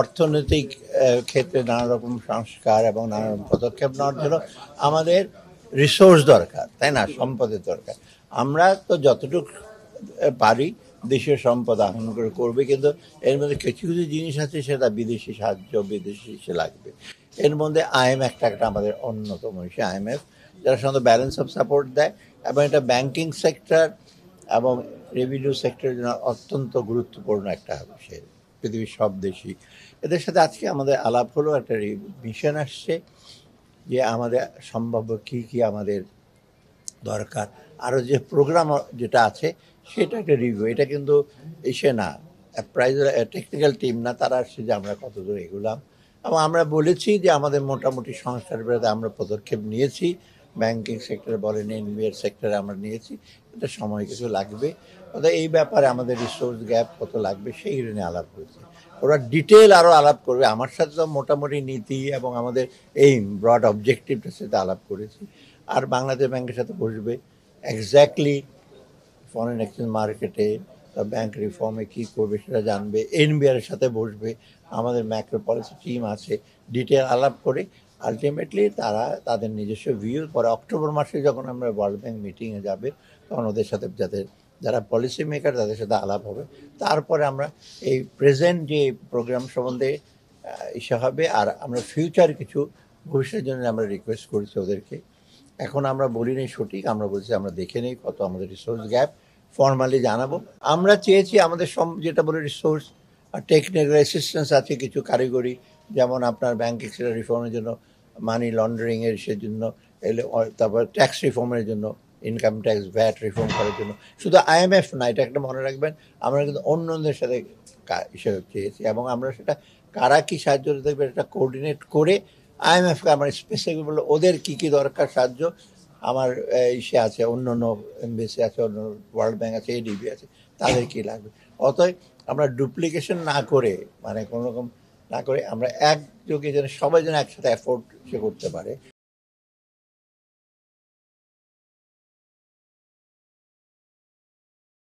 অর্থনৈতিক ক্ষেত্রে নানা রকম সংস্কার এবং নানা রকম পদক্ষেপ নেওয়ার জন্য আমাদের রিসোর্স দরকার, তাই না, সম্পদের দরকার। আমরা তো যতটুকু পারি দেশীয় সম্পদ আহরণ করে করবে, কিন্তু এর মধ্যে কিছু কিছু জিনিস আছে সেটা বিদেশি সাহায্য, বিদেশি সে লাগবে। এর মধ্যে আইএমএফ একটা আমাদের অন্যতম বিষয়। আইএমএফ যারা সাধারণত ব্যালেন্স অফ সাপোর্ট দেয়, এবং এটা ব্যাংকিং সেক্টর এবং রেভিনিউ সেক্টরের জন্য অত্যন্ত গুরুত্বপূর্ণ একটা বিষয়। পৃথিবীর সব দেশই এদের সাথে আজকে আমাদের আলাপ হলো, একটা মিশন আসছে যে আমাদের সম্ভাব্য কী কী আমাদের দরকার, আরও যে প্রোগ্রাম যেটা আছে সেটা একটা রিভিউ। এটা কিন্তু এসে না, প্রাইজ টেকনিক্যাল টিম না, তারা আসছে যে আমরা কতদূর এগুলাম, এবং আমরা বলেছি যে আমাদের মোটামুটি সংস্কার বিরোধে আমরা পদক্ষেপ নিয়েছি। ব্যাংকিং সেক্টরে বলেন, এনবিআর সেক্টরে আমরা নিয়েছি। এটা সময় কিছু লাগবে, অর্থাৎ এই ব্যাপারে আমাদের রিসোর্স গ্যাপ কত লাগবে সেইগুলো নিয়ে আলাপ করেছে। ওরা ডিটেল আরও আলাপ করবে আমার সাথে, তো মোটামুটি নীতি এবং আমাদের এইম ব্রড অবজেক্টিভটার সাথে আলাপ করেছি। আর বাংলাদেশ ব্যাংকের সাথে বসবে, এক্স্যাক্টলি ফরেন এক্সচেঞ্জ মার্কেটে বা ব্যাংক রিফর্মে কী করবে সেটা জানবে। এনবিআরের সাথে বসবে, আমাদের ম্যাক্রো পলিসি টিম আছে, ডিটেল আলাপ করে আলটিমেটলি তারা তাদের নিজস্ব ভিউ পরে অক্টোবর মাসে যখন আমরা ওয়ার্ল্ড ব্যাংক মিটিংয়ে যাবে তখন ওদের সাথে যারা পলিসি মেকার তাদের সাথে আলাপ হবে। তারপরে আমরা এই প্রেজেন্ট যে প্রোগ্রাম সম্বন্ধে ইসে হবে, আর আমরা ফিউচার কিছু ভবিষ্যতের জন্য আমরা রিকোয়েস্ট করেছি ওদেরকে। এখন আমরা বলি নেই সঠিক, আমরা বলছি আমরা দেখে নেই কত আমাদের রিসোর্স গ্যাপ, ফর্মালি জানাবো। আমরা চেয়েছি আমাদের যেটা বলে রিসোর্স আর টেকনিক্যাল অ্যাসিস্ট্যান্স আছে, কিছু কারিগরি, যেমন আপনার ব্যাংক সেক্টর রিফর্মের জন্য, মানি লন্ডারিংয়ের সেজন্য, তারপর ট্যাক্স রিফর্মের জন্য, ইনকাম ট্যাক্স ভ্যাট রিফর্ম করার জন্য। শুধু আইএমএফ না, এটা একটা মনে রাখবেন, আমরা কিন্তু অন্যদের সাথে হিসেবে চেয়েছি, এবং আমরা সেটা কারা কী সাহায্য দেবে এটা কোঅর্ডিনেট করে আইএমএফকে আমার স্পেসিফিক বললো ওদের কী কী দরকার সাহায্য। আমার ইসে আছে, অন্য অন্য এমবিসি আছে, অন্য ওয়ার্ল্ড ব্যাংক আছে, এডিবি আছে, তাদের কী লাগবে। অতএব আমরা ডুপ্লিকেশন না করে, মানে কোনো রকম না করে, আমরা একযোগে যেন সবাই যেন একসাথে অ্যাফোর্ড সে করতে পারে,